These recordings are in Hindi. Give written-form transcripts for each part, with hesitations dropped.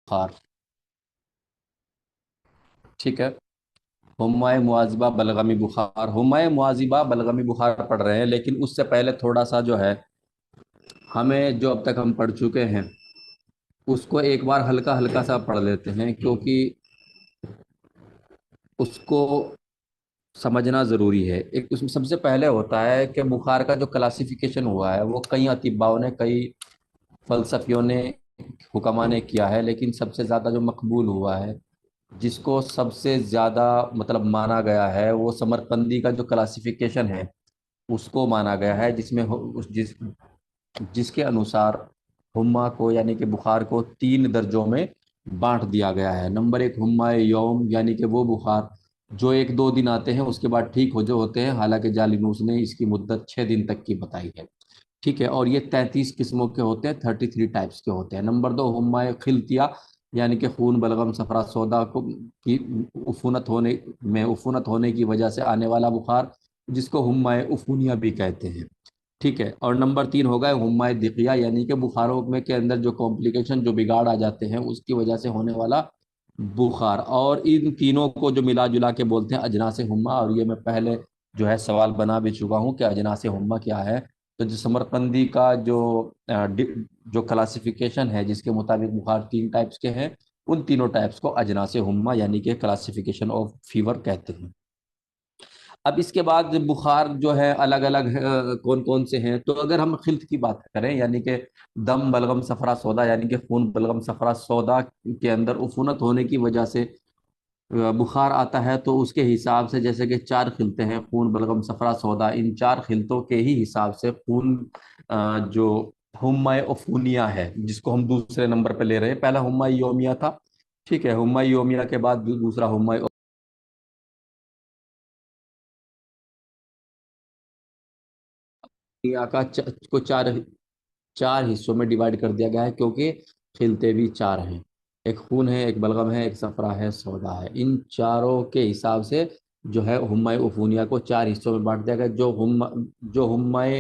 बुखार। ठीक है। हुम्माए मुआजिबा बलगमी बुखार, हुम्माए मुआजिबा बलगमी बुखार पढ़ रहे हैं, लेकिन उससे पहले थोड़ा सा जो है हमें, जो अब तक हम पढ़ चुके हैं उसको एक बार हल्का हल्का सा पढ़ लेते हैं, क्योंकि उसको समझना ज़रूरी है। एक उसमें सबसे पहले होता है कि बुखार का जो क्लासिफिकेशन हुआ है वो कई अतिब्बाओं ने, कई फ़लसफ़ियों ने, हुक्मा ने किया है, लेकिन सबसे ज़्यादा जो मकबूल हुआ है, जिसको सबसे ज़्यादा मतलब माना गया है, वो समरकंदी का जो क्लासिफिकेशन है उसको माना गया है, जिसमें जिसके अनुसार हुम्मा को यानी कि बुखार को तीन दर्जों में बांट दिया गया है। नंबर एक हुम्मा यौम, यानी कि वो बुखार जो एक दो दिन आते हैं उसके बाद ठीक हो जो होते हैं, हालांकि जालिनूस ने इसकी मुद्दत 6 दिन तक की बताई है। ठीक है। और ये 33 किस्मों के होते हैं, 33 टाइप्स के होते हैं। नंबर दो हुम्मा खिलतिया, यानी कि खून बलगम सफरा सौदा को की उफूनत होने की वजह से आने वाला बुखार, जिसको हुम्मा उफूनिया भी कहते हैं। ठीक है। और नंबर तीन होगा हुम्मा दिकिया, यानी कि बुखारों में के अंदर जो कॉम्प्लिकेशन, जो बिगाड़ आ जाते हैं उसकी वजह से होने वाला बुखार। और इन तीनों को जो मिला जुला के बोलते हैं अजनास हुम्मा। और ये मैं पहले जो है सवाल बना भी चुका हूँ कि अजनास हुम्मा क्या है। तो जो समरकंदी का जो क्लासिफिकेशन है, जिसके मुताबिक बुखार 3 टाइप्स के हैं, उन तीनों टाइप्स को अजनास हुम्मा यानी कि क्लासिफिकेशन ऑफ फीवर कहते हैं। अब इसके बाद बुखार जो है अलग अलग कौन कौन से हैं, तो अगर हम खिल्त की बात करें, यानी कि दम बलगम सफरा सौदा, यानी कि खून बलगम सफरा सौदा के अंदर उफूनत होने की वजह से बुखार आता है, तो उसके हिसाब से जैसे कि चार खिलते हैं, खून बलगम सफरा सौदा, इन चार खिलतों के ही हिसाब से खून जो हुम्मा उफूनिया है, जिसको हम दूसरे नंबर पे ले रहे हैं, पहला हुम्मा योमिया था। ठीक है। हुम्मा योमिया के बाद दूसरा हुम्मा उफूनिया का को चार चार हिस्सों में डिवाइड कर दिया गया है, क्योंकि खिलते भी चार हैं। एक खून है, एक बलगम है, एक सफरा है, सौदा है। इन चारों के हिसाब से जो है हुम्मा उफूनिया को चार हिस्सों में बांट दिया गया। जो हुम्मा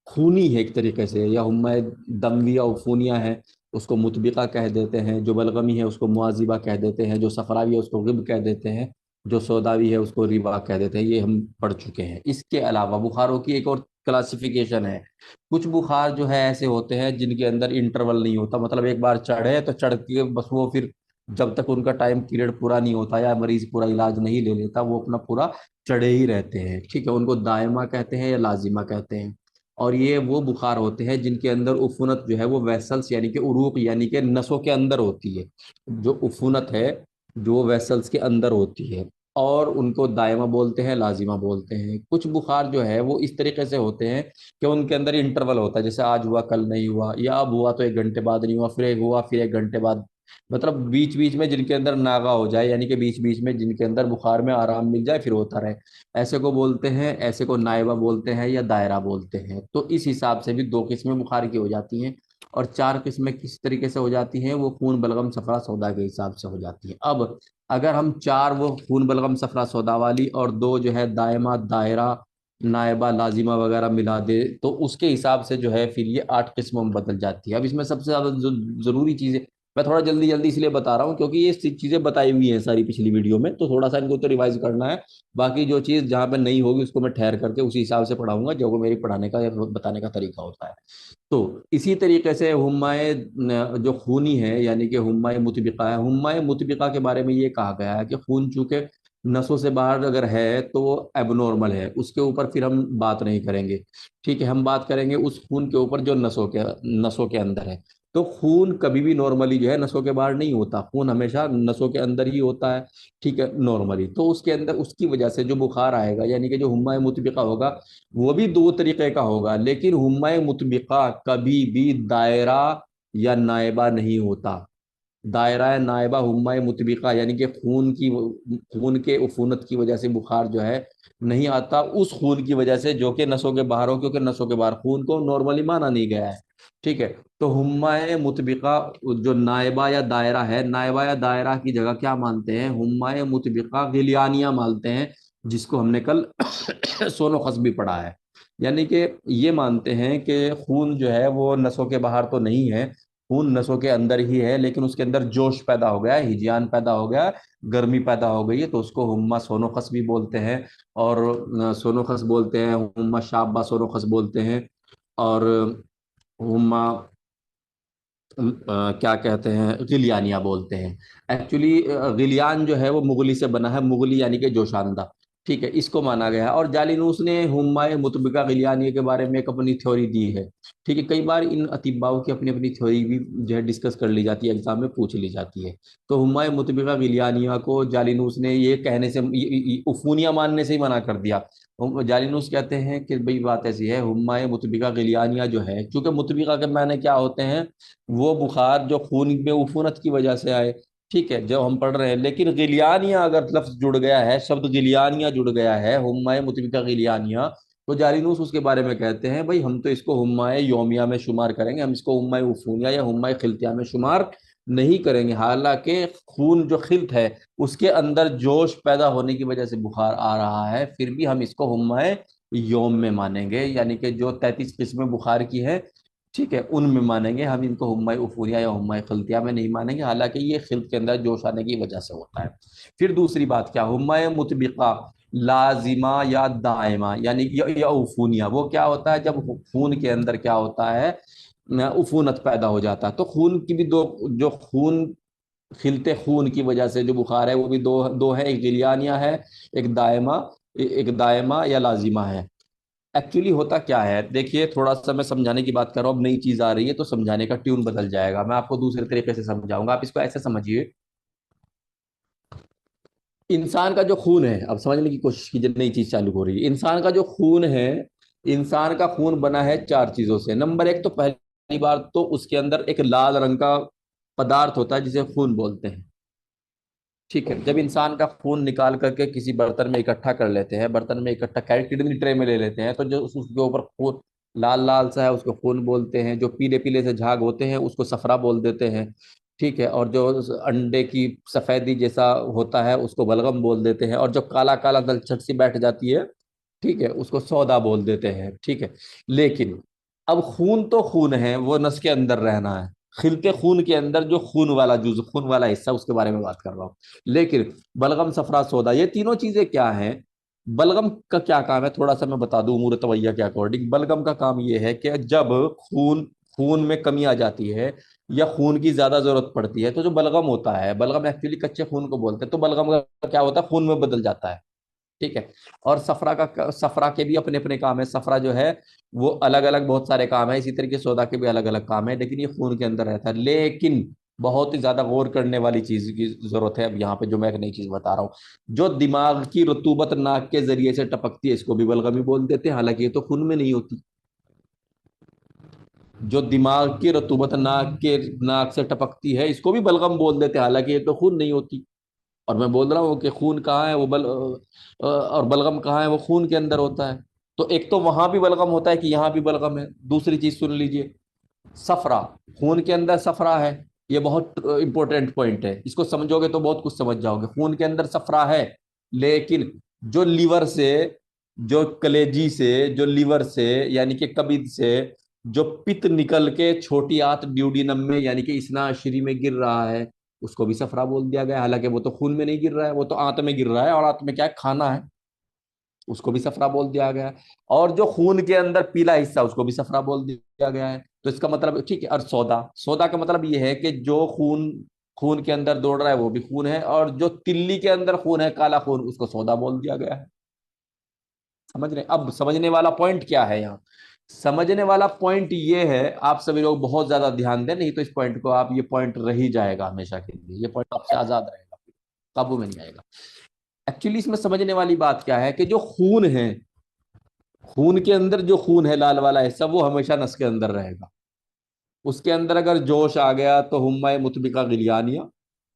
खूनी है एक तरीके से, या हुम्मा दमवी या उफूनिया है, उसको मुतबिका कह देते हैं। जो बलगमी है उसको मुआजिबा कह देते हैं। जो सफरावी है उसको रिब कह देते हैं। जो सौदावी है उसको रिबा कह देते हैं। ये हम पढ़ चुके हैं। इसके अलावा बुखारों की एक और क्लासिफिकेशन है। कुछ बुखार जो है ऐसे होते हैं जिनके अंदर इंटरवल नहीं होता, मतलब एक बार चढ़े तो चढ़ के बस वो फिर जब तक उनका टाइम पीरियड पूरा नहीं होता या मरीज पूरा इलाज नहीं ले लेता, वो अपना पूरा चढ़े ही रहते हैं। ठीक है। उनको दायमा कहते हैं या लाजिमा कहते हैं। और ये वो बुखार होते हैं जिनके अंदर उफुनत जो है वो वेसल्स यानी कि उरूक यानी कि नसों के अंदर होती है। जो उफुनत है जो वेसल्स के अंदर होती है, और उनको दायमा बोलते हैं, लाजिमा बोलते हैं। कुछ बुखार जो है वो इस तरीके से होते हैं कि उनके अंदर इंटरवल होता है, जैसे आज हुआ कल नहीं हुआ, या अब हुआ तो 1 घंटे बाद नहीं हुआ, फिर एक हुआ फिर 1 घंटे बाद। मतलब बीच बीच में जिनके अंदर नागा हो जाए, यानी कि बीच बीच में जिनके अंदर बुखार में आराम मिल जाए फिर होता रहे, ऐसे को बोलते हैं, ऐसे को नायबा बोलते हैं या दायरा बोलते हैं। तो इस हिसाब से भी दो किस्में बुखार की हो जाती हैं। और चार किस्में किस तरीके से हो जाती हैं, वो खून बलगम सफरा सौदा के हिसाब से हो जाती हैं। अब अगर हम चार वो खून बलगम सफरा सौदा वाली और दो जो है दायमा दायरा नायबा लाजिमा वगैरह मिला दे, तो उसके हिसाब से जो है फिर ये 8 किस्मों में बदल जाती है। अब इसमें सबसे ज्यादा जो जरूरी चीज है, मैं थोड़ा जल्दी जल्दी इसलिए बता रहा हूँ क्योंकि ये चीजें बताई हुई हैं सारी पिछली वीडियो में, तो थोड़ा सा इनको तो रिवाइज करना है। बाकी जो चीज़ जहाँ पे नहीं होगी उसको मैं ठहर करके उसी हिसाब से पढ़ाऊंगा, जो मेरी पढ़ाने का या बताने का तरीका होता है। तो इसी तरीके से हुम्माए जो खूनी है, यानी कि हुम्माए मुतबिका है। हुम्माए मुतबिका के बारे में ये कहा गया है कि खून चूंकि नसों से बाहर अगर है तो वो एबनॉर्मल है, उसके ऊपर फिर हम बात नहीं करेंगे। ठीक है। हम बात करेंगे उस खून के ऊपर जो नसों के अंदर है। तो खून कभी भी नॉर्मली जो है नसों के बाहर नहीं होता, खून हमेशा नसों के अंदर ही होता है। ठीक है। नॉर्मली तो उसके अंदर उसकी वजह से जो बुखार आएगा, यानी कि जो हुम्मा मुतबिका होगा, वो भी दो तरीके का होगा, लेकिन हुम्मा मुतबिका कभी भी दायरा या नायबा नहीं होता। दायरा नायबा हुम्मा मुतबिका यानी कि खून के उफूनत की वजह से बुखार जो है नहीं आता, उस खून की वजह से जो कि नसों के बाहर हो, क्योंकि नसों के बाहर खून को नॉर्मली माना नहीं गया है। ठीक है। तो हुम्मा मुतबिका जो नायबा या दायरा है, नायबा या दायरा की जगह क्या मानते हैं, हुम्मा मुतबिका गिलियानिया मानते हैं, जिसको हमने कल सोनो खस भी पढ़ा है। यानी कि ये मानते हैं कि खून जो है वो नसों के बाहर तो नहीं है, खून नसों के अंदर ही है, लेकिन उसके अंदर जोश पैदा हो गया है, हिजियान पैदा हो गया है, गर्मी पैदा हो गई है, तो उसको हुम्मा सोनोखस भी बोलते हैं। और सोनोखस बोलते हैं, हुम्मा शाब्बा सोनोखस बोलते हैं। और हुम्मा क्या कहते हैं, गिलियानिया बोलते हैं। एक्चुअली गिलियान जो है वो मुगली से बना है, मुगली यानी कि जोशानदा। ठीक है, इसको माना गया है। और जालिनूस ने हुम्माए मुतबिका गिलियानिया के बारे में एक अपनी थ्योरी दी है। ठीक है, कई बार इन अतिब्बाओं की अपनी अपनी थ्योरी भी जो है डिस्कस कर ली जाती है, एग्जाम में पूछ ली जाती है। तो हुम्माए मुतबिका गिलियानिया को जालिनूस ने ये कहने से, उफूनिया मानने से ही मना कर दिया। जालिनूस कहते हैं कि भाई बात ऐसी है, हुम्माए मुतबिका गिलियानिया जो है, चूंकि मुतबिका के माने क्या होते हैं, वो बुखार जो खून में उफूनत की वजह से आए। ठीक है, जो हम पढ़ रहे हैं, लेकिन गिलियानिया अगर लफ्ज जुड़ गया है, शब्द गिलियानिया जुड़ गया है, हुम्माए मुतबिका गिलियानिया, तो जालिनूस उसके बारे में कहते हैं भाई हम तो इसको हुम्माए योमिया में शुमार करेंगे, हम इसको हुम्माए उफूनिया या हुम्माए खिल्तिया में शुमार नहीं करेंगे। हालांकि खून जो खिल्त है उसके अंदर जोश पैदा होने की वजह से बुखार आ रहा है, फिर भी हम इसको हुम्माए योम में मानेंगे, यानी कि जो 33 किस्में बुखार की है, ठीक है, उनमें मानेंगे हम, इनको हुम्मा उफूरिया या हुम्मा खिल्तिया में नहीं मानेंगे, हालांकि ये खिल्त के अंदर जोश आने की वजह से होता है। फिर दूसरी बात क्या, हुम्मा मुतबिका लाजिमा या दायमा, यानी या उफूनिया, वो क्या होता है, जब खून के अंदर क्या होता है, उफूनत पैदा हो जाता है। तो खून की भी दो, जो खून खिलते खून की वजह से जो बुखार है वो भी दो दो है, एक गिलियानिया है, एक दायमा, एक दायमा या लाजिमा है। एक्चुअली होता क्या है, देखिए थोड़ा सा मैं समझाने की बात कर रहा हूँ, अब नई चीज आ रही है तो समझाने का ट्यून बदल जाएगा, मैं आपको दूसरे तरीके से समझाऊंगा, आप इसको ऐसे समझिए। इंसान का जो खून है, अब समझने की कोशिश कीजिए, नई चीज चालू हो रही है। इंसान का जो खून है, इंसान का खून बना है चार चीजों से। नंबर एक, तो पहली बार तो उसके अंदर एक लाल रंग का पदार्थ होता है जिसे खून बोलते हैं। ठीक है, जब इंसान का खून निकाल करके किसी बर्तन में इकट्ठा कर लेते हैं, बर्तन में इकट्ठा कर किडनी ट्रे में ले लेते हैं, तो जो उसके ऊपर खून लाल लाल सा है उसको खून बोलते हैं, जो पीले पीले से झाग होते हैं उसको सफरा बोल देते हैं। ठीक है, और जो अंडे की सफेदी जैसा होता है उसको बलगम बोल देते हैं, और जो काला काला दलछट सी बैठ जाती है, ठीक है, उसको सौदा बोल देते हैं। ठीक है, लेकिन अब खून तो खून है, वो नस के अंदर रहना है। खिलते खून के अंदर जो खून वाला जुज, खून वाला हिस्सा, उसके बारे में बात कर रहा हूँ। लेकिन बलगम, सफरा, सौदा, ये तीनों चीजें क्या हैं, बलगम का क्या काम है, थोड़ा सा मैं बता दूं उमूर तवैया के अकॉर्डिंग। बलगम का काम ये है कि जब खून खून में कमी आ जाती है या खून की ज्यादा जरूरत पड़ती है, तो जो बलगम होता है, बलगम एक्चुअली कच्चे खून को बोलते हैं, तो बलगम का क्या होता है, खून में बदल जाता है। ठीक है, और सफरा के भी अपने अपने काम है। सफरा जो है वो अलग अलग बहुत सारे काम है, इसी तरीके सौदा के भी अलग अलग काम है, लेकिन ये खून के अंदर रहता है। लेकिन बहुत ही ज्यादा गौर करने वाली चीज की जरूरत है अब यहाँ पे, जो मैं एक नई चीज बता रहा हूँ। जो दिमाग की रतूबत नाक के जरिए से टपकती है, इसको भी बलगमी बोल देते हैं, हालांकि ये तो खून में नहीं होती। जो दिमाग की रतूबत नाक से टपकती है, इसको भी बलगम बोल देते हैं, हालांकि ये तो खून नहीं होती। और मैं बोल रहा हूँ कि खून कहाँ है, वो और बलगम कहाँ है, वो खून के अंदर होता है। तो एक तो वहां भी बलगम होता है कि यहाँ भी बलगम है। दूसरी चीज सुन लीजिए, सफरा, खून के अंदर सफरा है। ये बहुत इंपॉर्टेंट पॉइंट है, इसको समझोगे तो बहुत कुछ समझ जाओगे। खून के अंदर सफरा है, लेकिन जो लीवर से, जो कलेजी से, जो लीवर से यानी कि कबिद से जो पित्त निकल के छोटी आंत ड्यूडिनम में यानी कि इसनाशरी में गिर रहा है, उसको भी सफरा बोल दिया गया। हालांकि वो तो खून में नहीं गिर रहा है, वो तो आंत में गिर रहा है, और आंत में क्या है, खाना है, उसको भी सफरा बोल दिया गया है। और जो खून के अंदर पीला हिस्सा, उसको भी सफरा बोल दिया गया है। तो इसका मतलब ठीक है। और सौदा, सौदा का मतलब ये है कि जो खून खून के अंदर दौड़ रहा है वो भी खून है, और जो तिल्ली के अंदर खून है, काला खून, उसको सौदा बोल दिया गया है। समझ रहे हैं? अब समझने वाला पॉइंट क्या है यहाँ, समझने वाला पॉइंट ये है, आप सभी लोग बहुत ज्यादा ध्यान दें, नहीं तो इस पॉइंट को आप, ये पॉइंट रह ही जाएगा हमेशा के लिए, ये पॉइंट आपसे आजाद रहेगा, काबू में नहीं आएगा। एक्चुअली इसमें समझने वाली बात क्या है कि जो खून है, खून के अंदर जो खून है लाल वाला हिस्सा, वो हमेशा नस के अंदर रहेगा। उसके अंदर अगर जोश आ गया तो हुम्मा मुतबिका गिलियानिया,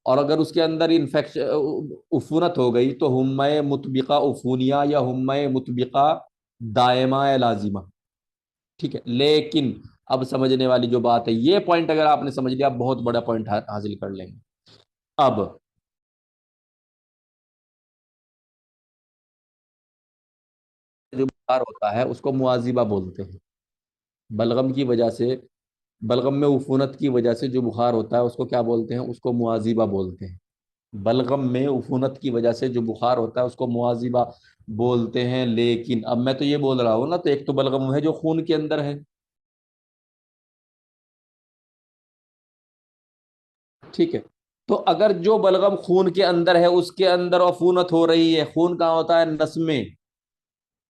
और अगर उसके अंदर इन्फेक्शन उफूनत हो गई तो हुम्मा मुतबिका उफूनिया या हुम्मा मुतबिका दायमा या लाजिमा। ठीक है, लेकिन अब समझने वाली जो बात है, ये पॉइंट अगर आपने समझ लिया, आप बहुत बड़ा पॉइंट हासिल कर लेंगे। अब जो बुखार होता है उसको मुआजिबा बोलते हैं, बलगम की वजह से बलगम में उफूनत की वजह से जो बुखार होता है उसको क्या बोलते हैं? उसको मुआजिबा बोलते हैं। बलगम में उफूनत की वजह से जो बुखार होता है उसको मुआजिबा बोलते हैं। लेकिन अब मैं तो ये बोल रहा हूँ ना, तो एक तो बलगम है जो खून के अंदर है, ठीक है। तो अगर जो बलगम खून के अंदर है उसके अंदर अफूनत हो रही है, खून कहाँ होता है? नस में।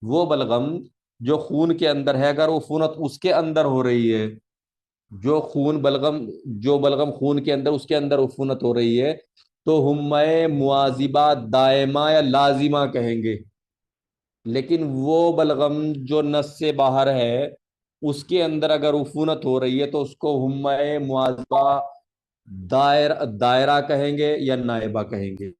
वो बलगम जो खून के अंदर है, अगर उफूनत उसके अंदर हो रही है, जो खून बलगम जो बलगम खून के अंदर, उसके अंदर उफूनत हो रही है, तो हुम्मय मुआजिबा दायमा या लाजिमा कहेंगे। लेकिन वो बलगम जो नस से बाहर है, उसके अंदर अगर उफूनत हो रही है, तो उसको हुम्मय मुआजिबा दायरा कहेंगे या नायबा कहेंगे।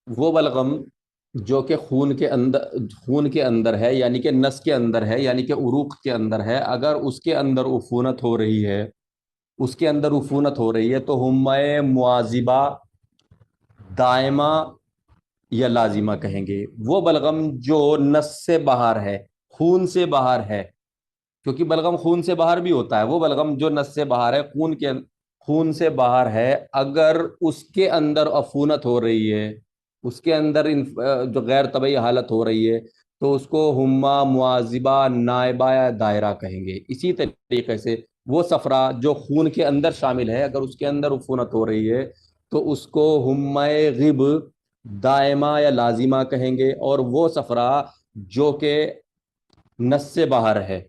वो बलगम जो कि खून के अंदर है, यानी कि नस के अंदर है, यानी कि उरूक के अंदर है, अगर उसके अंदर उफूनत हो रही है, उसके अंदर उफूनत हो रही है, तो हुम्मय मुआजिबा दायमा या लाजिमा कहेंगे। वो बलगम जो नस से बाहर है, खून से बाहर है, क्योंकि बलगम खून से बाहर भी होता है, वो बलगम जो नस से बाहर है, खून से बाहर है, अगर उसके अंदर अफूनत हो रही है, उसके अंदर जो गैर तबई हालत हो रही है, तो उसको हुम्मा मुआजिबा नाइबा या दायरा कहेंगे। इसी तरीके से वो सफरा जो खून के अंदर शामिल है, अगर उसके अंदर उफूनत हो रही है, तो उसको हुम्मा गिब दायमा या लाजिमा कहेंगे। और वो सफरा जो कि नस से बाहर है,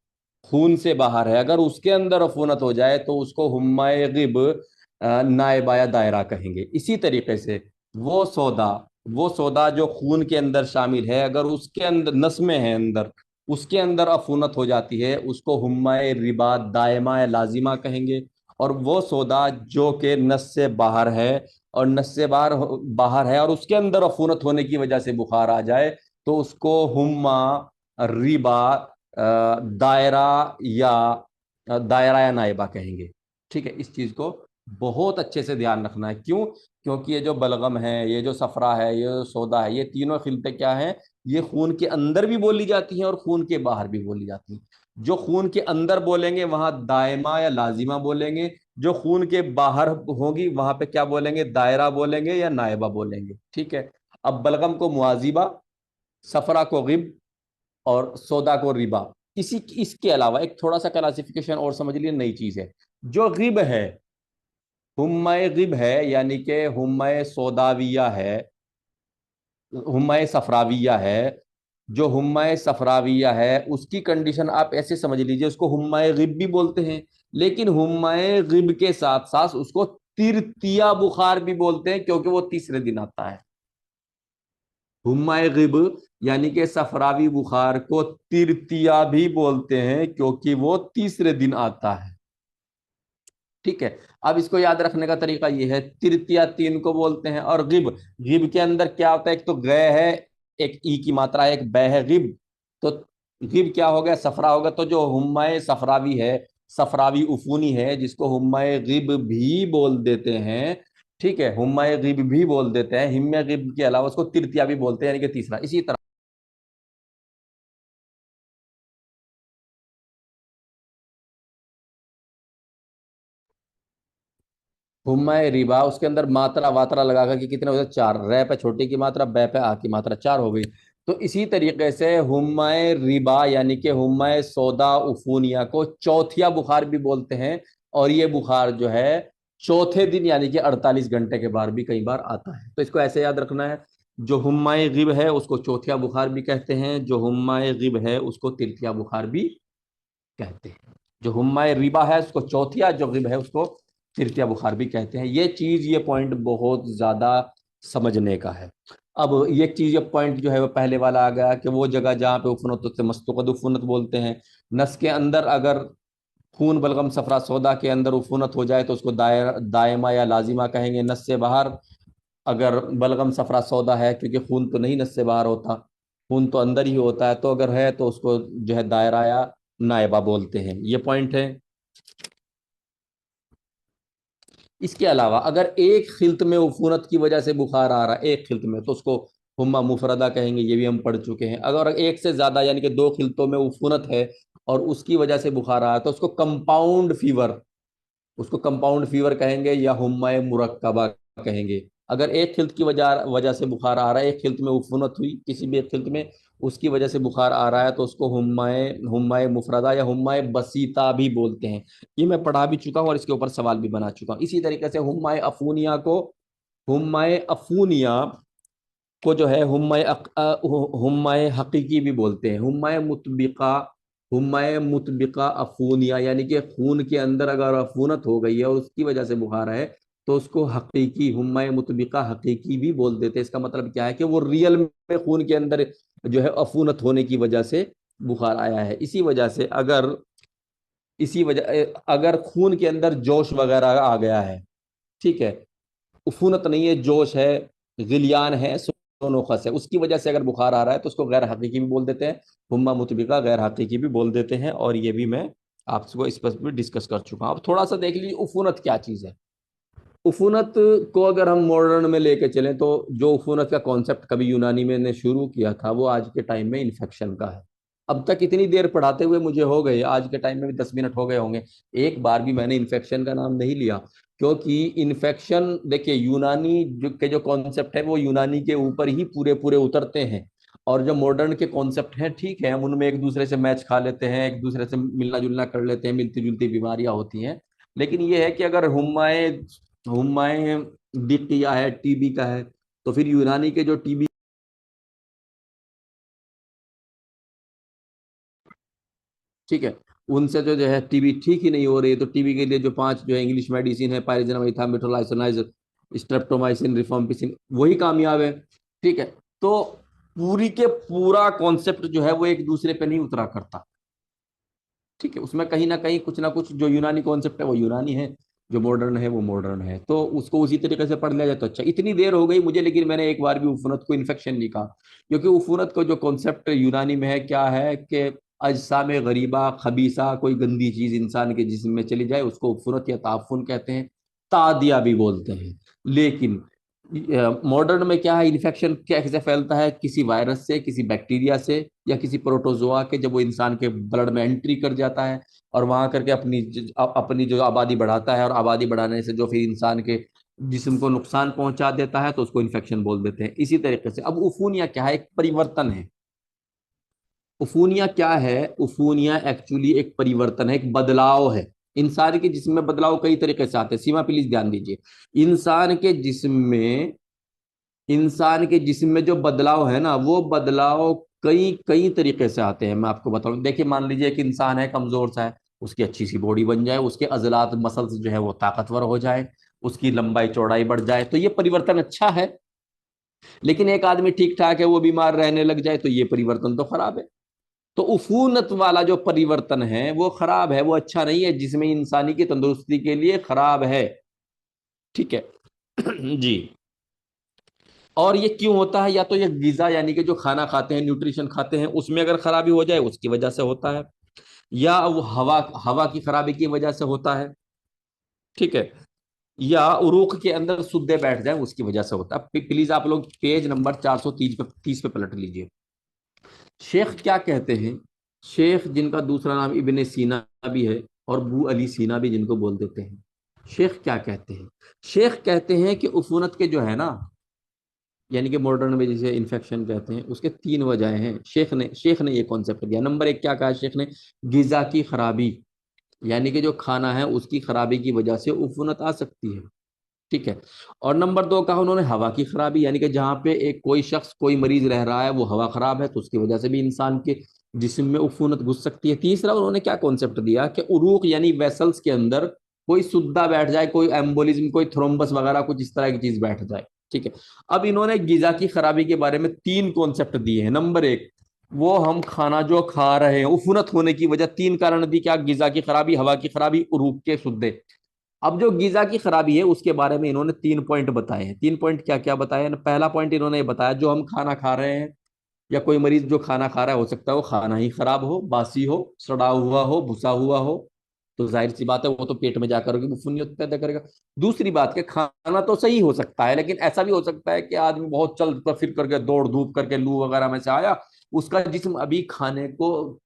खून से बाहर है, अगर उसके अंदर अफूनत हो जाए, तो उसको हुम्माए गिब नाइबा या दायरा कहेंगे। इसी तरीके से वो सौदा वो सौदा जो खून के अंदर शामिल है, अगर उसके अंदर नस में है अंदर, उसके अंदर अफूनत हो जाती है, उसको हुम्माए रिबा दायमा या लाजिमा कहेंगे। और वो सौदा जो कि नस से बाहर है, और नस से बाहर है और उसके अंदर अफूनत होने की वजह से बुखार आ जाए, तो उसको हुम्मा रिबा दायरा या नाइबा कहेंगे। ठीक है, इस चीज को बहुत अच्छे से ध्यान रखना है। क्यों? क्योंकि ये जो बलगम है, ये जो सफरा है, ये जो सौदा है, ये तीनों खिलते क्या हैं? ये खून के अंदर भी बोली जाती हैं और खून के बाहर भी बोली जाती हैं। जो खून के अंदर बोलेंगे वहां दायमा या लाजिमा बोलेंगे, जो खून के बाहर होगी वहां पे क्या बोलेंगे? दायरा बोलेंगे या नायबा बोलेंगे। ठीक है। अब बलगम को मुआजिबा, सफरा को गिब, और सौदा को रिबा। इसके अलावा एक थोड़ा सा क्लासिफिकेशन और समझ लिए, नई चीज है। जो गिब है, हुम्मय गिब है, यानी कि हुम्मय सौदाविया है, हुम्मय सफराविया है। जो हुम्मय सफराविया है उसकी कंडीशन आप ऐसे समझ लीजिए, उसको हुम्मय गिब भी बोलते हैं, लेकिन हुम्मय गिब के साथ साथ उसको तिरतिया बुखार भी बोलते हैं, क्योंकि वो तीसरे दिन आता है। हुम्माए गिब यानी कि सफरावी बुखार को तिरतिया भी बोलते हैं, क्योंकि वो तीसरे दिन आता है। ठीक है। अब इसको याद रखने का तरीका ये है, तिरतिया तीन को बोलते हैं। और गिब, गिब के अंदर क्या होता है? एक तो गय है, एक ई की मात्रा है, एक बै है, गिब। तो गिब क्या हो गया? सफरा होगा। तो जो हुम्माए सफरावी है, सफरावी उफूनी है, जिसको हुम्माए गिब भी बोल देते हैं, ठीक है, हुम्माए गिब भी बोल देते हैं, हिम्मे गिब के अलावा उसको तिरतिया भी बोलते हैं, यानी कि तीसरा। इसी तरह हुम्मा रिबा, उसके अंदर मात्रा वात्रा लगाकर कि कितने हो जाए? चार। रै पे छोटी की मात्रा, बै पे आ की मात्रा, चार हो गई। तो इसी तरीके से हुम्मा रिबा यानी कि हुम्मा सौदा उफूनिया को चौथिया बुखार भी बोलते हैं। और ये बुखार जो है चौथे दिन यानी कि 48 घंटे के बाद भी कई बार आता है। तो इसको ऐसे याद रखना है, जो हुम्मा गिब है उसको चौथिया बुखार भी कहते हैं, जो हुम्मा गिब है उसको तिरथिया बुखार भी कहते हैं। जो हुम्मा रिबा है उसको चौथिया, जो गिब है उसको तृतीया बुखार भी कहते हैं। ये चीज, ये पॉइंट बहुत ज्यादा समझने का है। अब ये चीज, ये पॉइंट जो है वो पहले वाला आ गया कि वो जगह जहाँ पे उफनत होते मस्तुकद उफनत बोलते हैं। नस के अंदर अगर खून बलगम सफरा सौदा के अंदर उफनत हो जाए, तो उसको दायमा या लाजिमा कहेंगे। नस से बाहर अगर बलगम सफरा सौदा है, क्योंकि खून तो नहीं नस से बाहर होता, खून तो अंदर ही होता है, तो अगर है तो उसको जो है दायरा या नायबा बोलते हैं। ये पॉइंट है। इसके अलावा अगर एक खिल्त में उफूनत की वजह से बुखार आ रहा है, एक खिल्त में, तो उसको हुम्मा मुफरदा कहेंगे, ये भी हम पढ़ चुके हैं। अगर एक से ज्यादा यानी कि दो खिलतों में उफूनत है और उसकी वजह से बुखार आया तो उसको कंपाउंड फीवर, उसको कंपाउंड फीवर कहेंगे या हुम्मा मुरक्कबा कहेंगे। अगर एक खिल्त की वजह वजह से बुखार आ रहा है, एक खिल्त में उफूनत हुई किसी भी एक खिल्त में, उसकी वजह से बुखार आ रहा है, तो उसको हुम्माए हुम्माए मुफरदा या हुम्माए बसीता भी बोलते हैं। ये मैं पढ़ा भी चुका हूँ और इसके ऊपर सवाल भी बना चुका हूँ। इसी तरीके से हुम्माए अफूनिया को, हुम्माए अफूनिया को जो है हुम्माए हकीकी भी बोलते हैं। हुम्माए मुतबिका, हुम्माए मुतबिका अफूनिया यानी कि खून के अंदर अगर अफूनत हो गई है और उसकी वजह से बुखार है, तो उसको हकीकी, हुम्माए मुतबिका हकीकी भी बोल देते हैं। इसका मतलब क्या है कि वो रियल में खून के अंदर जो है अफूनत होने की वजह से बुखार आया है। इसी वजह से अगर, इसी वजह अगर खून के अंदर जोश वगैरह आ गया है, ठीक है, उफूनत नहीं है, जोश है, गिलियान है, सोनोखस है, उसकी वजह से अगर बुखार आ रहा है तो उसको गैर हकीकी भी बोल देते हैं, हुम्मा मुतबिका गैर हकीकी भी बोल देते हैं। और ये भी मैं आपको इस पर भी डिस्कस कर चुका हूं। अब थोड़ा सा देख लीजिए उफूनत क्या चीज़ है। उफूनत को अगर हम मॉडर्न में लेके चलें तो जो उफूनत का कॉन्सेप्ट कभी यूनानी में ने शुरू किया था वो आज के टाइम में इन्फेक्शन का है। अब तक इतनी देर पढ़ाते हुए मुझे हो गए, आज के टाइम में भी 10 मिनट हो गए होंगे, एक बार भी मैंने इन्फेक्शन का नाम नहीं लिया। क्योंकि इन्फेक्शन देखिए, यूनानी जो कॉन्सेप्ट है वो यूनानी के ऊपर ही पूरे पूरे उतरते हैं। और जो मॉडर्न के कॉन्सेप्ट हैं, ठीक है, हम उनमें एक दूसरे से मैच खा लेते हैं, एक दूसरे से मिलना जुलना कर लेते हैं, मिलती जुलती बीमारियां होती हैं। लेकिन ये है कि अगर हुम्माए हुमायूं दिकिया है, टीबी का है, तो फिर यूनानी के जो टीबी, ठीक है, उनसे जो है टीबी ठीक ही नहीं हो रही है, तो टीबी के लिए जो पांच जो है इंग्लिश मेडिसिन है, पायरिजन, इथामिथोलाइसोनाइज, स्ट्रेप्टोमाइसिन, रिफाम्पिसिन, वही कामयाब है। ठीक है। तो पूरी के पूरा कॉन्सेप्ट जो है वो एक दूसरे पे नहीं उतरा करता। ठीक है, उसमें कहीं ना कुछ जो यूनानी कॉन्सेप्ट है वो यूनानी है, जो मॉडर्न है वो मॉडर्न है, तो उसको उसी तरीके से पढ़ लिया जाए तो अच्छा। इतनी देर हो गई मुझे, लेकिन मैंने एक बार भी उफूनत को इन्फेक्शन नहीं कहा। क्योंकि उफूनत को जो कॉन्सेप्ट यूनानी में है क्या है कि अजसा में गरीबा खबीसा, कोई गंदी चीज इंसान के जिस्म में चली जाए उसको उफूनत या ताफुन कहते हैं, तादिया भी बोलते हैं। लेकिन मॉडर्न में क्या है, इन्फेक्शन कैसे फैलता है, किसी वायरस से, किसी बैक्टीरिया से, या किसी प्रोटोजोआ के, जब वो इंसान के ब्लड में एंट्री कर जाता है और वहां करके अपनी जो आबादी बढ़ाता है, और आबादी बढ़ाने से जो फिर इंसान के जिस्म को नुकसान पहुंचा देता है, तो उसको इन्फेक्शन बोल देते हैं। इसी तरीके से अब उफूनिया क्या है, एक परिवर्तन है। उफूनिया क्या है, उफूनिया एक्चुअली एक परिवर्तन है, एक बदलाव है। इंसान के जिस्म में बदलाव कई तरीके से आते हैं, सीमा प्लीज ध्यान दीजिए। इंसान के जिस्म में इंसान के जिस्म में जो बदलाव है ना, वो बदलाव कई कई तरीके से आते हैं। मैं आपको बताऊं, देखिए मान लीजिए एक इंसान है, कमजोर सा है, उसकी अच्छी सी बॉडी बन जाए, उसके अजलात मसल्स जो है वो ताकतवर हो जाए, उसकी लंबाई चौड़ाई बढ़ जाए, तो ये परिवर्तन अच्छा है। लेकिन एक आदमी ठीक ठाक है, वो बीमार रहने लग जाए, तो ये परिवर्तन तो खराब है। तो उफूनत वाला जो परिवर्तन है वो खराब है, वो अच्छा नहीं है, जिसमें इंसानी की तंदुरुस्ती के लिए खराब है। ठीक है। जी। और ये क्यों होता है, या तो ये गिजा यानी कि जो खाना खाते हैं, न्यूट्रिशन खाते हैं, उसमें अगर खराबी हो जाए उसकी वजह से होता है, या वो हवा हवा की खराबी की वजह से होता है। ठीक है। या उरूक के अंदर सुद्दे बैठ जाए उसकी वजह से होता है। प्लीज आप लोग पेज नंबर 430 पे पलट लीजिए। शेख क्या कहते हैं, शेख जिनका दूसरा नाम इब्ने सीना भी है और बू अली सीना भी जिनको बोल देते हैं, शेख क्या कहते हैं, शेख कहते हैं कि उफूनत के जो है ना, यानी कि मॉडर्न में जिसे इन्फेक्शन कहते हैं, उसके तीन वजह हैं। शेख ने ये कॉन्सेप्ट दिया। नंबर एक क्या कहा शेख ने, गिजा की खराबी, यानी कि जो खाना है उसकी खराबी की वजह से उफूनत आ सकती है। ठीक है। और नंबर दो कहा उन्होंने हवा की खराबी, यानी कि जहाँ पे एक कोई शख्स कोई मरीज रह रहा है वो हवा खराब है, तो उसकी वजह से भी इंसान के जिस्म में उफूनत घुस सकती है। तीसरा उन्होंने क्या कॉन्सेप्ट दिया कि उरूक यानी वेसल्स के अंदर कोई सुद्दा बैठ जाए, कोई एम्बोलिज्म, कोई थ्रोम्बस वगैरह कुछ इस तरह की चीज बैठ जाए। ठीक है। अब इन्होंने गिजा की खराबी के बारे में तीन कॉन्सेप्ट दिए हैं। नंबर एक, वो हम खाना जो खा रहे हैं उफूनत होने की वजह, तीन कारण दी, क्या, गिजा की खराबी, हवा की खराबी, उरूक के सुद्दे। अब जो गीजा की खराबी है उसके बारे में इन्होंने तीन पॉइंट बताए हैं। तीन पॉइंट क्या क्या बताए हैं, पहला पॉइंट इन्होंने ये बताया, जो हम खाना खा रहे हैं या कोई मरीज जो खाना खा रहा है, हो सकता है वो खाना ही खराब हो, बासी हो, सड़ा हुआ हो, भुसा हुआ हो। तो जाहिर सी बात है वो तो पेट में जाकर के उफुनियत पैदा करेगा। दूसरी बात कि खाना तो सही हो सकता है, लेकिन ऐसा भी हो सकता है कि आदमी बहुत चल फिर करके दौड़ धूप करके लू वगैरह में से आया, उसका जिस्म अभी खाने को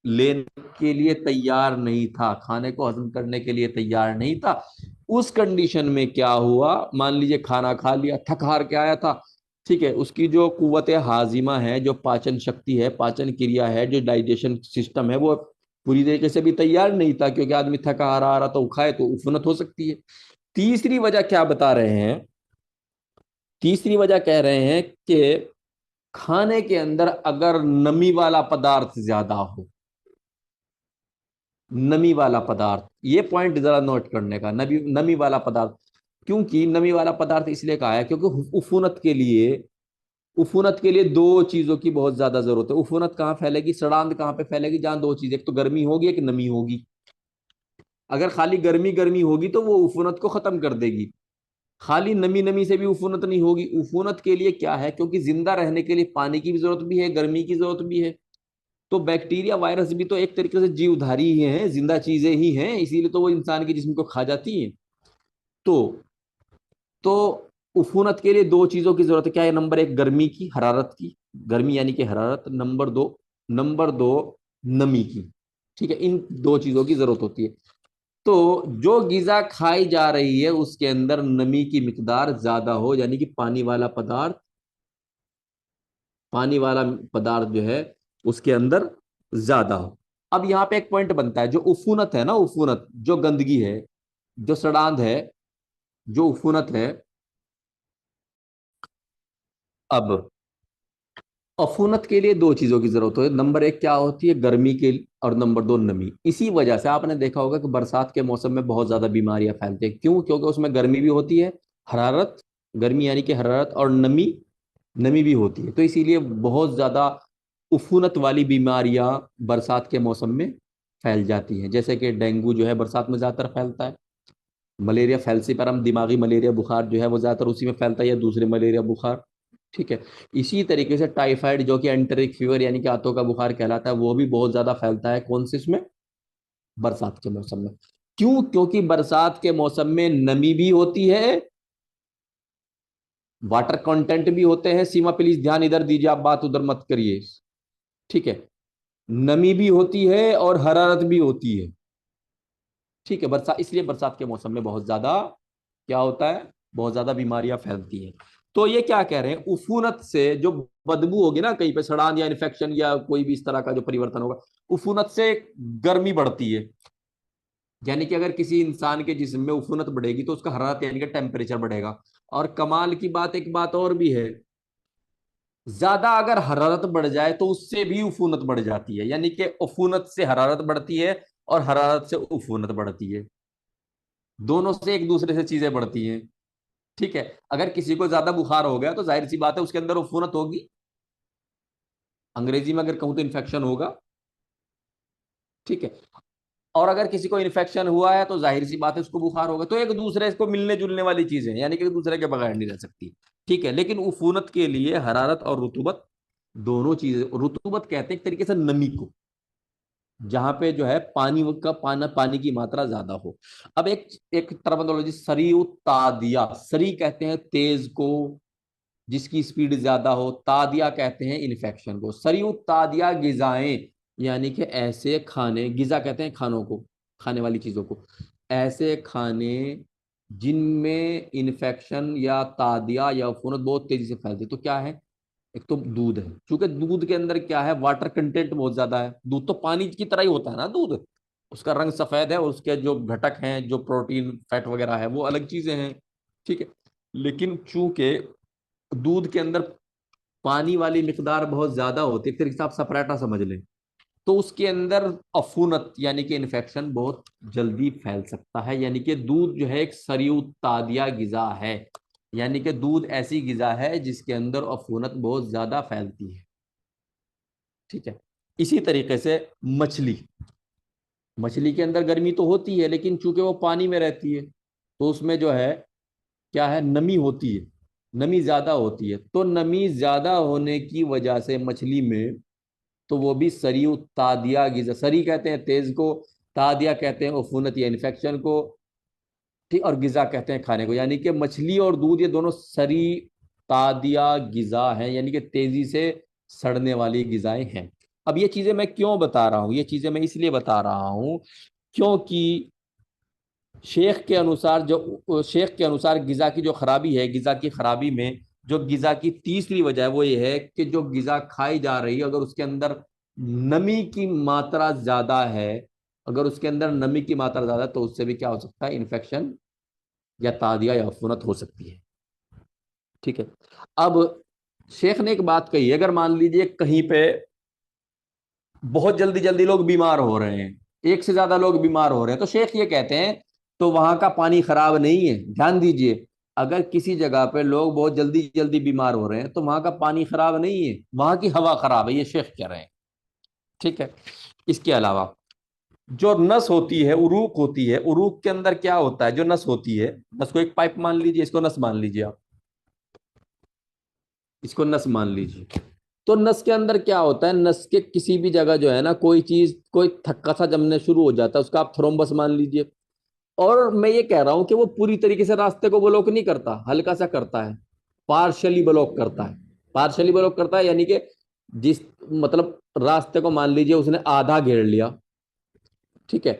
लेने के लिए तैयार नहीं था, खाने को हजम करने के लिए तैयार नहीं था। उस कंडीशन में क्या हुआ, मान लीजिए खाना खा लिया, थक हार के आया था, ठीक है, उसकी जो कुव्वत हाजिमा है, जो पाचन शक्ति है, पाचन क्रिया है, जो डाइजेशन सिस्टम है, वो पूरी तरीके से भी तैयार नहीं था, क्योंकि आदमी थका हारा आ रहा तो खाए तो उफनत हो सकती है। तीसरी वजह क्या बता रहे हैं, तीसरी वजह कह रहे हैं कि खाने के अंदर अगर नमी वाला पदार्थ ज्यादा हो, नमी वाला पदार्थ, ये पॉइंट जरा नोट करने का, नमी नमी वाला पदार्थ। क्योंकि नमी वाला पदार्थ इसलिए कहा है क्योंकि उफूनत के लिए दो चीजों की बहुत ज्यादा जरूरत है। उफूनत कहाँ फैलेगी, सड़ांध कहाँ पे फैलेगी, जहां दो चीजें, एक तो गर्मी होगी, एक नमी होगी। अगर खाली गर्मी गर्मी होगी तो वो उफूनत को खत्म कर देगी, खाली नमी नमी से भी उफूनत नहीं होगी। उफूनत के लिए क्या है, क्योंकि जिंदा रहने के लिए पानी की भी जरूरत भी है, गर्मी की जरूरत भी है। तो बैक्टीरिया वायरस भी तो एक तरीके से जीवधारी ही हैं, जिंदा चीजें ही हैं, इसीलिए तो वो इंसान के जिस्म को खा जाती हैं। तो तो उफूनत के लिए दो चीजों की जरूरत है, क्या है, नंबर एक गर्मी की, हरारत की, गर्मी यानी कि हरारत, नंबर दो नमी की। ठीक है, इन दो चीजों की जरूरत होती है। तो जो गिजा खाई जा रही है उसके अंदर नमी की मिकदार ज्यादा हो, यानी कि पानी वाला पदार्थ जो है उसके अंदर ज्यादा हो। अब यहाँ पे एक पॉइंट बनता है, जो उफूनत है ना, उफूनत जो गंदगी है, जो सड़ांध है, जो उफूनत है, अब अफूनत के लिए दो चीजों की जरूरत है, नंबर एक क्या होती है, गर्मी के, और नंबर दो नमी। इसी वजह से आपने देखा होगा कि बरसात के मौसम में बहुत ज्यादा बीमारियां फैलती है। क्यों, क्योंकि उसमें गर्मी भी होती है, हरारत, गर्मी यानी कि हरारत, और नमी, नमी भी होती है। तो इसीलिए बहुत ज्यादा उफूनत वाली बीमारियां बरसात के मौसम में फैल जाती हैं। जैसे कि डेंगू जो है बरसात में ज्यादातर फैलता है, मलेरिया फैल्सिपारम दिमागी मलेरिया बुखार जो है वो ज्यादातर उसी में फैलता है, या दूसरे मलेरिया बुखार। ठीक है, इसी तरीके से टाइफाइड जो कि एंटेरिक फीवर यानी कि आंतों का बुखार कहलाता है, वो भी बहुत ज्यादा फैलता है, कौन से इसमें, बरसात के मौसम में। क्यों, क्योंकि बरसात के मौसम में नमी भी होती है, वाटर कंटेंट भी होते हैं, सीमा प्लीज ध्यान इधर दीजिए, आप बात उधर मत करिए। ठीक है, नमी भी होती है और हरारत भी होती है। ठीक है, बरसात, इसलिए बरसात के मौसम में बहुत ज्यादा क्या होता है, बहुत ज्यादा बीमारियां फैलती हैं। तो ये क्या कह रहे हैं, उफूनत से जो बदबू होगी ना कहीं पे, सड़ान या इन्फेक्शन या कोई भी इस तरह का जो परिवर्तन होगा, उफूनत से गर्मी बढ़ती है। यानी कि अगर किसी इंसान के जिस्म में उफूनत बढ़ेगी तो उसका हरारत यानी कि टेम्परेचर बढ़ेगा। और कमाल की बात, एक बात और भी है, ज्यादा अगर हरारत बढ़ जाए तो उससे भी उफूनत बढ़ जाती है, यानी कि उफूनत से हरारत बढ़ती है और हरारत से उफूनत बढ़ती है, दोनों से एक दूसरे से चीजें बढ़ती हैं। ठीक है, अगर किसी को ज्यादा बुखार हो गया तो जाहिर सी बात है उसके अंदर उफूनत होगी, अंग्रेजी में अगर कहूं तो इन्फेक्शन होगा। ठीक है, और अगर किसी को इन्फेक्शन हुआ है तो जाहिर सी बात है उसको बुखार होगा। तो एक दूसरे को मिलने जुलने वाली चीजें हैं, यानी कि एक दूसरे के बगैर नहीं रह सकती। ठीक है, लेकिन उफूनत के लिए हरारत और रुतूबत, दोनों चीजें, रुतूबत कहते हैं एक तरीके से नमी को, जहां पे जो है पानी की मात्रा ज्यादा हो। अब एक एक टर्मिनोलॉजी, सरी तादिया, सरी कहते हैं तेज को, जिसकी स्पीड ज्यादा हो, तादिया कहते हैं इन्फेक्शन को। सरी तादिया गिजाएं, यानी कि ऐसे खाने, गिजा कहते हैं खानों को, खाने वाली चीजों को, ऐसे खाने जिनमें इन्फेक्शन या तादिया या उफूनत बहुत तेजी से फैलती है। तो क्या है, एक तो दूध है, क्योंकि दूध के अंदर क्या है, वाटर कंटेंट बहुत ज्यादा है, दूध तो पानी की तरह ही होता है ना दूध, उसका रंग सफेद है, उसके जो घटक हैं, जो प्रोटीन फैट वगैरह है वो अलग चीजें हैं। ठीक है, लेकिन चूंकि दूध के अंदर पानी वाली मिकदार बहुत ज्यादा होती है, एक तरीके से आप सपराटा समझ लें, तो उसके अंदर अफूनत यानी कि इन्फेक्शन बहुत जल्दी फैल सकता है। यानी कि दूध जो है एक सरीउ तादिया गिजा है, यानी कि दूध ऐसी गिजा है जिसके अंदर अफूनत बहुत ज्यादा फैलती है। ठीक है, इसी तरीके से मछली, मछली के अंदर गर्मी तो होती है, लेकिन चूंकि वो पानी में रहती है तो उसमें जो है क्या है, नमी होती है, नमी ज्यादा होती है। तो नमी ज्यादा होने की वजह से मछली में, तो वो भी सरी तादिया गिजा, सरी कहते हैं तेज को, तादिया कहते हैं उफूनत या इन्फेक्शन को, ठीक, और गिजा कहते हैं खाने को। यानी कि मछली और दूध ये दोनों सरी तादिया गिजा हैं, यानी कि तेजी से सड़ने वाली गिजाएं हैं। अब ये चीजें मैं क्यों बता रहा हूं, ये चीजें मैं इसलिए बता रहा हूं क्योंकि शेख के अनुसार गिजा की जो खराबी है, गिजा की खराबी में जो गिजा की तीसरी वजह है वो ये है कि जो गिजा खाई जा रही है अगर उसके अंदर नमी की मात्रा ज्यादा है, अगर उसके अंदर नमी की मात्रा ज्यादा है तो उससे भी क्या हो सकता है, इन्फेक्शन या तादिया या अफूनत हो सकती है। ठीक है। अब शेख ने एक बात कही है, अगर मान लीजिए कहीं पे बहुत जल्दी जल्दी लोग बीमार हो रहे हैं, एक से ज्यादा लोग बीमार हो रहे हैं, तो शेख ये कहते हैं तो वहां का पानी खराब नहीं है। ध्यान दीजिए, अगर किसी जगह पे लोग बहुत जल्दी जल्दी बीमार हो रहे हैं तो वहां का पानी खराब नहीं है, वहां की हवा खराब है, ये शेख कह रहे हैं। ठीक है। इसके अलावा जो नस होती है, उरूक होती है, उरूक के अंदर क्या होता है, जो नस होती है, नस को एक पाइप मान लीजिए, इसको नस मान लीजिए आप, इसको नस मान लीजिए। तो नस के अंदर क्या होता है, नस के किसी भी जगह जो है ना, कोई चीज, कोई थक्का सा जमने शुरू हो जाता है, उसका आप थ्रोम्बस मान लीजिए। और मैं ये कह रहा हूं कि वो पूरी तरीके से रास्ते को ब्लॉक नहीं करता, हल्का सा करता है, पार्शली ब्लॉक करता है। पार्शली ब्लॉक करता है यानी कि जिस, मतलब रास्ते को मान लीजिए उसने आधा घेर लिया, ठीक है,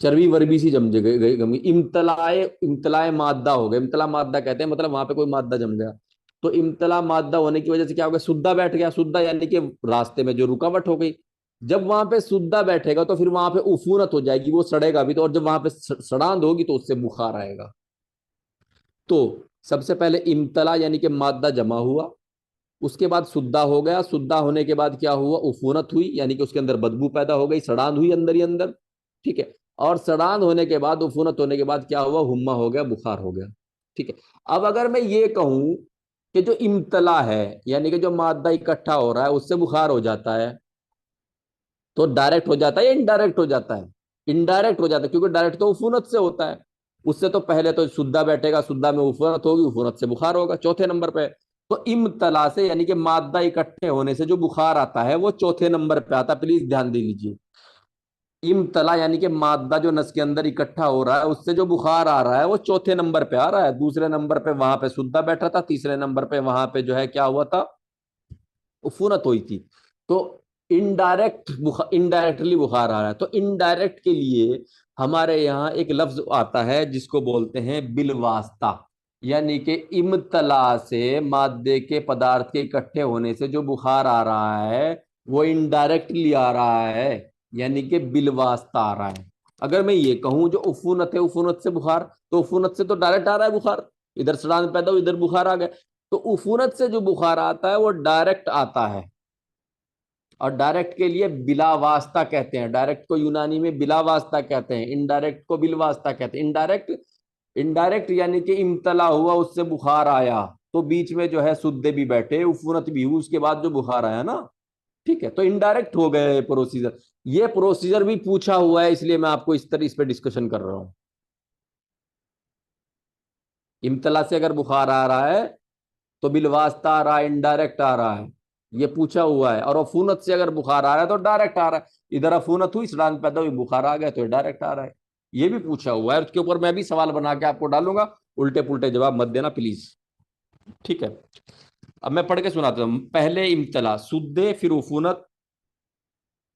चर्बी वर्बी सी जम गई, इम्तलाए इम्तलाए मादा हो गया, इम्तला मादा कहते हैं, मतलब वहां पे कोई मादा जम गया। तो इम्तला मादा होने की वजह से क्या हो गया, सुद्दा बैठ गया, सुद्दा यानी कि रास्ते में जो रुकावट हो गई। जब वहां पे सुद्दा बैठेगा तो फिर वहां पे उफूनत हो जाएगी, वो सड़ेगा भी तो, और जब वहां पे सड़ांध होगी तो उससे बुखार आएगा। तो सबसे पहले इम्तला यानी कि मादा जमा हुआ, उसके बाद सुद्दा हो गया, सुद्दा होने के बाद क्या हुआ, उफूनत हुई, यानी कि उसके अंदर बदबू पैदा हो गई, सड़ांध हुई अंदर ही अंदर। ठीक है। और सड़ांध होने के बाद, उफूनत होने के बाद क्या हुआ, हुम्मा हो गया, बुखार हो गया। ठीक है। अब अगर मैं ये कहूं कि जो इम्तला है, यानी कि जो मादा इकट्ठा हो रहा है उससे बुखार हो जाता है, तो डायरेक्ट हो जाता है या इनडायरेक्ट हो जाता है, इनडायरेक्ट हो जाता है, क्योंकि डायरेक्ट तो उफूनत से होता है। उससे तो पहले तो सुद्दा बैठेगा, सुद्दा में उफूनत होगी, उफूनत से बुखार होगा, चौथे नंबर पे। तो इम्तला से यानी कि मादा इकट्ठे होने से जो बुखार आता है वो चौथे नंबर पे आता है, प्लीज ध्यान दे लीजिए। इम्तला यानी कि मादा जो नस के अंदर इकट्ठा हो रहा है उससे जो बुखार आ रहा है वो चौथे नंबर पे आ रहा है। दूसरे नंबर पे वहां पे सुद्दा बैठा था, तीसरे नंबर पे वहां पे जो है क्या हुआ था, उफूनत हुई थी। तो इनडायरेक्टली बुखार आ रहा है। तो इनडायरेक्ट के लिए हमारे यहाँ एक लफ्ज आता है जिसको बोलते हैं बिलवास्ता, यानी कि इम्तला से मादे के पदार्थ के इकट्ठे होने से जो बुखार आ रहा है वो इनडायरेक्टली आ रहा है, यानी कि बिलवास्ता आ रहा है। अगर मैं ये कहूं जो उफूनत है, उफूनत से बुखार, तो उफूनत से तो डायरेक्ट आ रहा है बुखार, इधर सड़ान पैदा हुई, इधर बुखार आ गया। तो उफूनत से जो बुखार आता है वो डायरेक्ट आता है, और डायरेक्ट के लिए बिला वास्ता कहते हैं, डायरेक्ट को यूनानी में बिला वास्ता कहते हैं, इनडायरेक्ट को बिल वास्ता कहते हैं। इनडायरेक्ट, इनडायरेक्ट यानी कि इम्तला हुआ, उससे बुखार आया, तो बीच में जो है सुद्दे भी बैठे, उफूनत भी हुई, उसके बाद जो बुखार आया ना, ठीक है, तो इनडायरेक्ट हो गए प्रोसीजर। ये प्रोसीजर भी पूछा हुआ है, इसलिए मैं आपको इस तरह इस पे डिस्कशन कर रहा हूं। इम्तला से अगर बुखार आ रहा है तो बिलवास्ता आ रहा है, इनडायरेक्ट आ रहा है, ये पूछा हुआ है। और अफूनत से अगर बुखार आ रहा है तो डायरेक्ट आ रहा है, इधर अफूनत हुई, सड़ांध पैदा हुई, बुखार आ गया तो डायरेक्ट आ रहा है। ये भी पूछा हुआ है, उसके ऊपर मैं भी सवाल बना के आपको डालूंगा, उल्टे पुल्टे जवाब मत देना प्लीज। ठीक है। अब मैं पढ़ के सुनाता हूं, पहले इम्तला सुद्दे फिर उफूनत,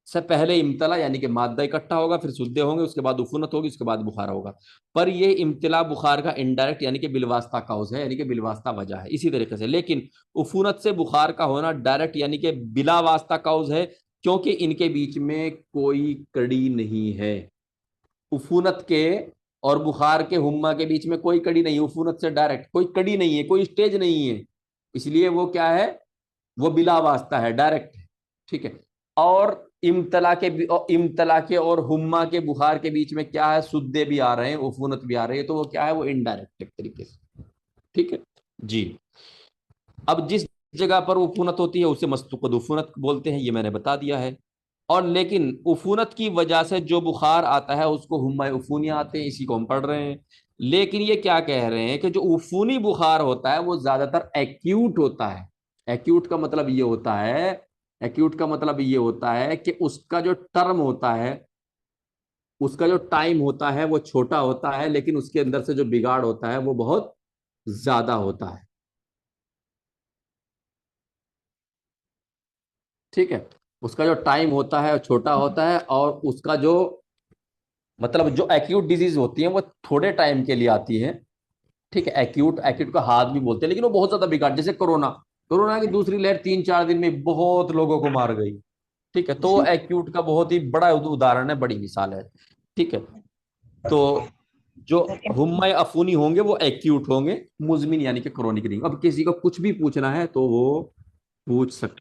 से पहले इम्तला यानी कि मादा इकट्ठा होगा, फिर सुद्दे होंगे, उसके बाद उफूनत होगी, उसके बाद बुखार होगा। पर ये इम्तला बुखार का इनडायरेक्ट यानी कि बिलवास्ता काउज है, यानी कि बिलवास्ता वजह है, इसी तरीके से। लेकिन उफूनत से बुखार का होना डायरेक्ट यानी कि बिला वास्ता काउज है, क्योंकि इनके बीच में कोई कड़ी नहीं है। उफूनत के और बुखार के, हुम्मा के बीच में कोई कड़ी नहीं, उफूनत से डायरेक्ट कोई कड़ी नहीं है, कोई स्टेज नहीं है, इसलिए वो क्या है, वो बिला वास्ता है, डायरेक्ट है। ठीक है। और इम्तला के और हुम्मा के बुखार के बीच में क्या है, सुद्दे भी आ रहे हैं, उफूनत भी आ रही है, तो वो क्या है, वो इनडायरेक्ट एक तरीके से। ठीक है जी। अब जिस जगह पर उफूनत होती है उसे मस्तुक़द उफूनत बोलते हैं, ये मैंने बता दिया है। और लेकिन उफूनत की वजह से जो बुखार आता है उसको हुम्मा उफूनिया आते हैं, इसी को हम पढ़ रहे हैं। लेकिन ये क्या कह रहे हैं कि जो उफूनी बुखार होता है वो ज्यादातर एक्यूट होता है। एक्यूट का मतलब ये होता है, एक्यूट का मतलब ये होता है कि उसका जो टर्म होता है, उसका जो टाइम होता है वो छोटा होता है, लेकिन उसके अंदर से जो बिगाड़ होता है वो बहुत ज्यादा होता है। ठीक है। उसका जो टाइम होता है छोटा होता है, और उसका जो मतलब जो एक्यूट डिजीज होती है वो थोड़े टाइम के लिए आती है। ठीक है, एक्यूट, एक्यूट का हाथ भी बोलते हैं, लेकिन वो बहुत ज्यादा बिगाड़, जैसे कोरोना, कोरोना की दूसरी लहर 3-4 दिन में बहुत लोगों को मार गई। ठीक है, तो वो एक्यूट का बहुत ही बड़ा उदाहरण है, बड़ी मिसाल है। ठीक है। तो जो हुम्मा अफूनी होंगे वो एक्यूट होंगे, मुजमिन यानी कि क्रोनिक नहीं। अब किसी को कुछ भी पूछना है तो वो पूछ सकते